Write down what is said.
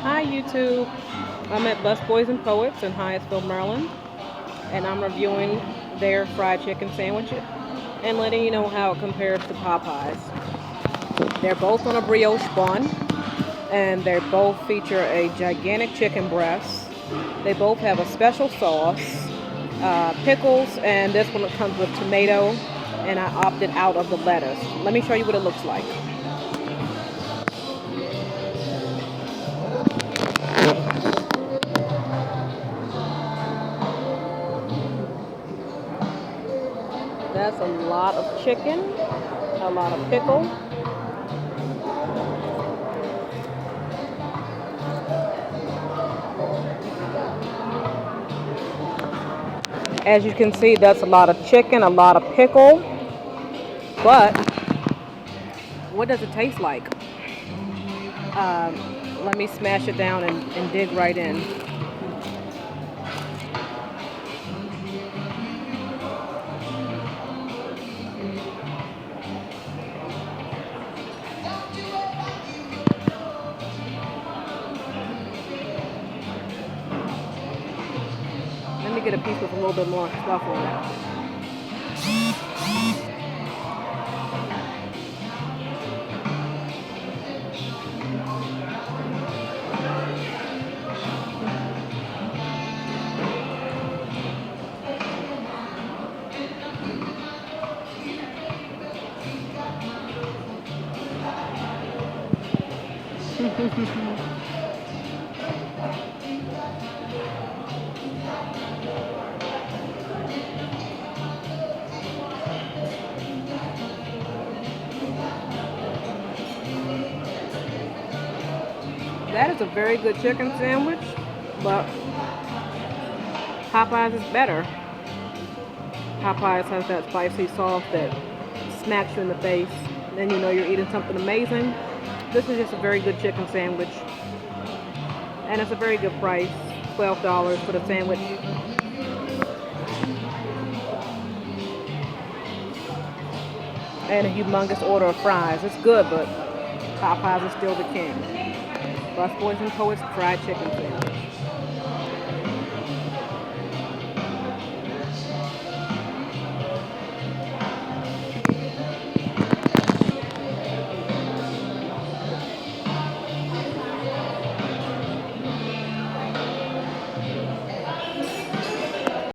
Hi YouTube, I'm at Busboys and Poets in Hyattsville, Maryland, and I'm reviewing their fried chicken sandwiches and letting you know how it compares to Popeyes. They're both on a brioche bun, and they both feature a gigantic chicken breast. They both have a special sauce, pickles, and this one comes with tomato, and I opted out of the lettuce. Let me show you what it looks like. That's a lot of chicken, a lot of pickle. As you can see, that's a lot of chicken, a lot of pickle. But what does it taste like? Let me smash it down and dig right in. Let me get a piece with a little bit more stuff on it. That is a very good chicken sandwich, but Popeyes is better. Popeyes has that spicy sauce that smacks you in the face, then you know you're eating something amazing. This is just a very good chicken sandwich, and it's a very good price, $12 for the sandwich. And a humongous order of fries. It's good, but Popeyes is still the king. Busboys and Poets fried chicken sandwich.